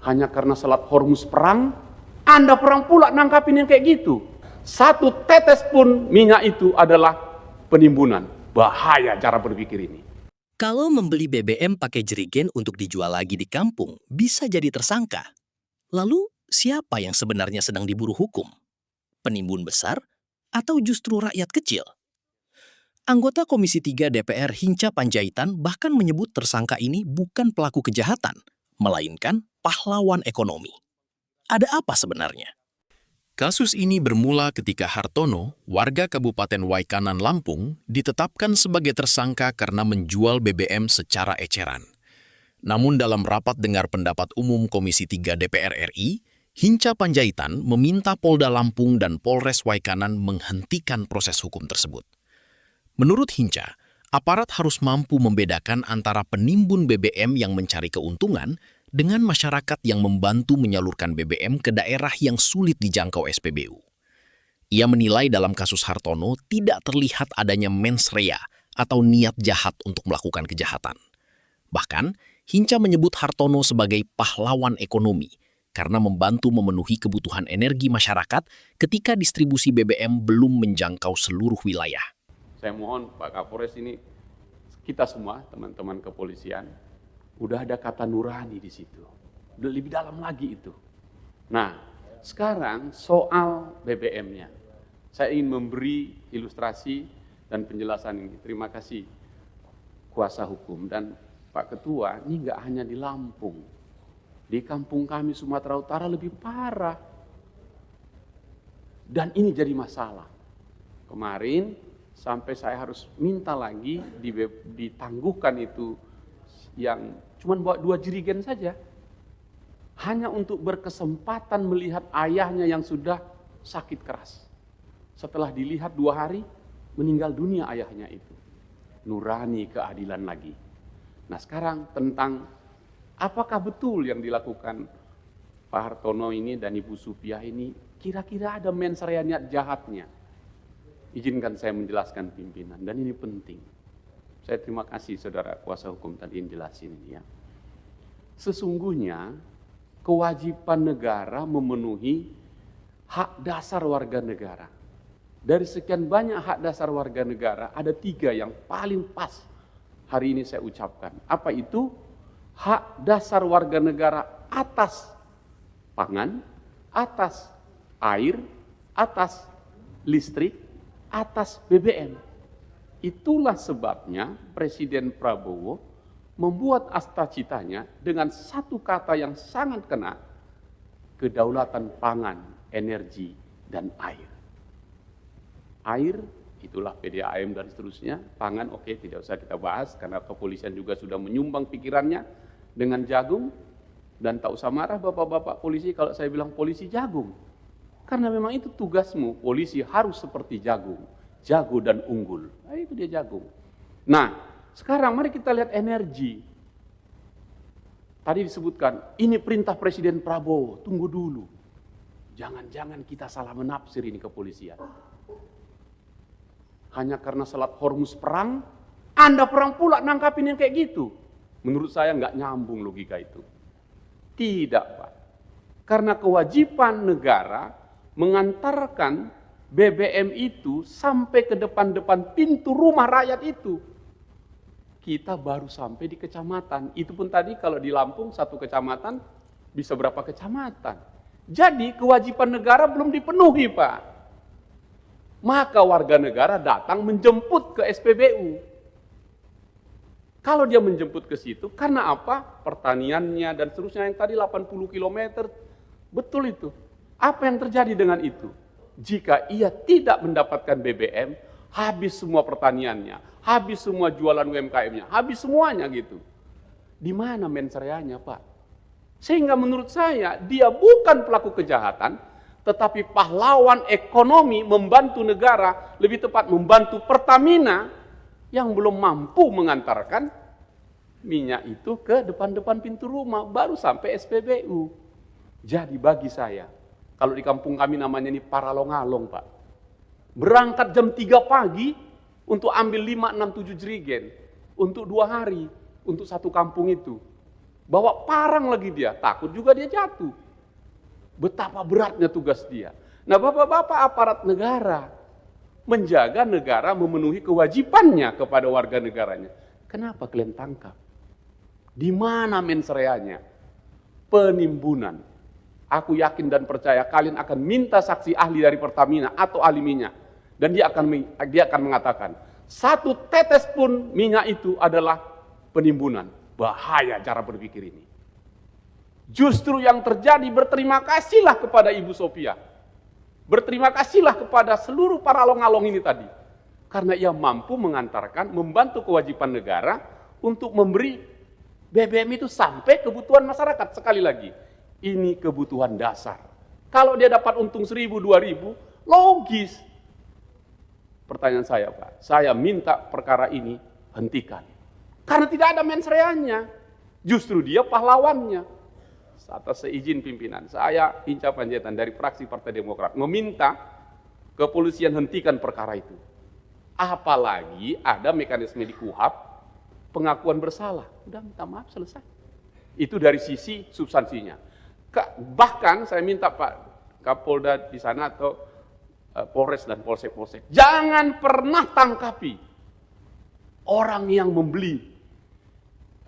Hanya karena Selat Hormuz perang, Anda perang pula nangkapin yang kayak gitu. Satu tetes pun minyak itu adalah penimbunan. Bahaya cara berpikir ini. Kalau membeli BBM pakai jerigen untuk dijual lagi di kampung, bisa jadi tersangka. Lalu, siapa yang sebenarnya sedang diburu hukum? Penimbun besar atau justru rakyat kecil? Anggota Komisi 3 DPR Hinca Panjaitan bahkan menyebut tersangka ini bukan pelaku kejahatan, melainkan pahlawan ekonomi. Ada apa sebenarnya? Kasus ini bermula ketika Hartono, warga Kabupaten Waikanan, Lampung, ditetapkan sebagai tersangka karena menjual BBM secara eceran. Namun dalam rapat dengar pendapat umum Komisi 3 DPR RI, Hinca Panjaitan meminta Polda Lampung dan Polres Waikanan menghentikan proses hukum tersebut. Menurut Hinca, aparat harus mampu membedakan antara penimbun BBM yang mencari keuntungan dengan masyarakat yang membantu menyalurkan BBM ke daerah yang sulit dijangkau SPBU. Ia menilai dalam kasus Hartono tidak terlihat adanya mens rea atau niat jahat untuk melakukan kejahatan. Bahkan, Hinca menyebut Hartono sebagai pahlawan ekonomi karena membantu memenuhi kebutuhan energi masyarakat ketika distribusi BBM belum menjangkau seluruh wilayah. Saya mohon Pak Kapolres ini, kita semua teman-teman kepolisian, udah ada kata nurani di situ. Lebih dalam lagi itu. Nah, sekarang soal BBM-nya. Saya ingin memberi ilustrasi dan penjelasan ini. Terima kasih kuasa hukum dan Pak Ketua, ini nggak hanya di Lampung. Di kampung kami Sumatera Utara lebih parah. Dan ini jadi masalah. Kemarin sampai saya harus minta lagi ditangguhkan itu yang cuman bawa 2 jerigen saja. Hanya untuk berkesempatan melihat ayahnya yang sudah sakit keras. Setelah dilihat 2 hari, meninggal dunia ayahnya itu. Nurani keadilan lagi. Nah sekarang tentang apakah betul yang dilakukan Pak Hartono ini dan Ibu Supiah ini, kira-kira ada mens rea niat jahatnya. Izinkan saya menjelaskan pimpinan, dan ini penting. Saya terima kasih saudara kuasa hukum tadi yang jelasin ini ya. Sesungguhnya kewajiban negara memenuhi hak dasar warga negara. Dari sekian banyak hak dasar warga negara, ada 3 yang paling pas hari ini saya ucapkan. Apa itu? Hak dasar warga negara atas pangan, atas air, atas listrik, atas BBM. Itulah sebabnya Presiden Prabowo membuat astacitanya dengan satu kata yang sangat kena, kedaulatan pangan, energi, dan air. Air, itulah PDAM dan seterusnya. Pangan, oke, tidak usah kita bahas, karena kepolisian juga sudah menyumbang pikirannya dengan jagung. Dan tak usah marah bapak-bapak polisi kalau saya bilang polisi jagung. Karena memang itu tugasmu, polisi harus seperti jagung. Jago dan unggul, nah, itu dia jagung. Nah, sekarang mari kita lihat energi. Tadi disebutkan, ini perintah Presiden Prabowo, tunggu dulu. Jangan-jangan kita salah menafsir ini kepolisian. Hanya karena Selat Hormuz perang, Anda perang pula nangkapin yang kayak gitu. Menurut saya nggak nyambung logika itu. Tidak, Pak. Karena kewajiban negara mengantarkan BBM itu sampai ke depan-depan pintu rumah rakyat itu. Kita baru sampai di kecamatan. Itu pun tadi kalau di Lampung 1 kecamatan bisa berapa kecamatan. Jadi kewajiban negara belum dipenuhi, Pak. Maka warga negara datang menjemput ke SPBU. Kalau dia menjemput ke situ, karena apa? Pertaniannya dan seterusnya yang tadi 80 km, betul itu. Apa yang terjadi dengan itu? Jika ia tidak mendapatkan BBM, habis semua pertaniannya, habis semua jualan UMKM-nya, habis semuanya gitu. Di mana mens reanya, Pak? Sehingga menurut saya, dia bukan pelaku kejahatan, tetapi pahlawan ekonomi membantu negara, lebih tepat membantu Pertamina yang belum mampu mengantarkan minyak itu ke depan-depan pintu rumah, baru sampai SPBU. Jadi bagi saya, kalau di kampung kami namanya ini paralong-along, Pak. Berangkat jam 3 pagi untuk ambil 5, 6, 7 jerigen. Untuk 2 hari, untuk 1 kampung itu. Bawa parang lagi dia, takut juga dia jatuh. Betapa beratnya tugas dia. Nah, bapak-bapak aparat negara, menjaga negara memenuhi kewajibannya kepada warga negaranya. Kenapa kalian tangkap? Di mana mensreanya? Penimbunan. Aku yakin dan percaya kalian akan minta saksi ahli dari Pertamina atau ahli minyak. Dan dia akan mengatakan, 1 tetes pun minyak itu adalah penimbunan. Bahaya cara berpikir ini. Justru yang terjadi, berterima kasihlah kepada Ibu Sophia. Berterima kasihlah kepada seluruh para along-along ini tadi. Karena ia mampu mengantarkan, membantu kewajiban negara untuk memberi BBM itu sampai kebutuhan masyarakat. Sekali lagi, ini kebutuhan dasar. Kalau dia dapat untung 1.000, 2.000, logis. Pertanyaan saya, Pak, saya minta perkara ini hentikan. Karena tidak ada mensreanya. Justru dia pahlawannya. Atas seizin pimpinan, saya Hinca Panjaitan dari fraksi Partai Demokrat meminta kepolisian hentikan perkara itu. Apalagi ada mekanisme di KUHP pengakuan bersalah. Udah minta maaf, selesai. Itu dari sisi substansinya. Bahkan saya minta Pak Kapolda di sana atau Polres dan Polsek-Polsek, jangan pernah tangkapi orang yang membeli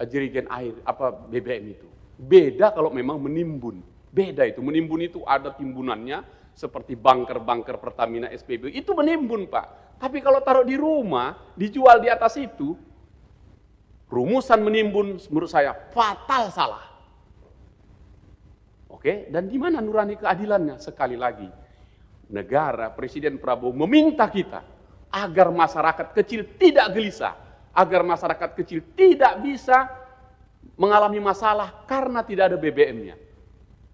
jerigen air BBM itu. Beda kalau memang menimbun. Beda itu, menimbun itu ada timbunannya seperti bunker-bunker Pertamina SPBU. Itu menimbun, Pak. Tapi kalau taruh di rumah, dijual di atas itu, rumusan menimbun menurut saya fatal salah. Oke, dan di mana nurani keadilannya? Sekali lagi, negara, Presiden Prabowo meminta kita agar masyarakat kecil tidak gelisah, agar masyarakat kecil tidak bisa mengalami masalah karena tidak ada BBM-nya.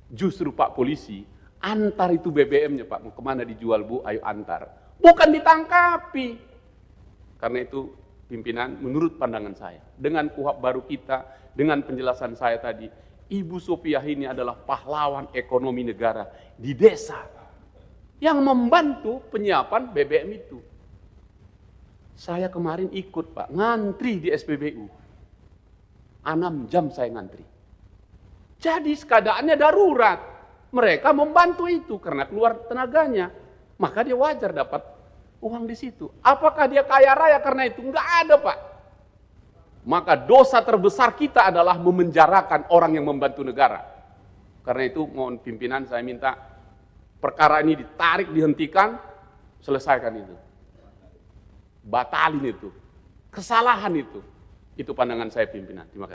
Justru Pak Polisi, antar itu BBM-nya Pak, mau kemana dijual Bu, ayo antar. Bukan ditangkapi. Karena itu pimpinan, menurut pandangan saya, dengan KUHP baru kita, dengan penjelasan saya tadi, Ibu Sophia ini adalah pahlawan ekonomi negara di desa yang membantu penyiapan BBM itu. Saya kemarin ikut Pak, ngantri di SPBU. 6 jam saya ngantri. Jadi keadaannya darurat. Mereka membantu itu karena keluar tenaganya. Maka dia wajar dapat uang di situ. Apakah dia kaya raya karena itu? Enggak ada, Pak. Maka dosa terbesar kita adalah memenjarakan orang yang membantu negara. Karena itu mohon pimpinan saya minta perkara ini ditarik, dihentikan, selesaikan itu. Batalin itu. Kesalahan itu. Itu pandangan saya pimpinan. Terima kasih.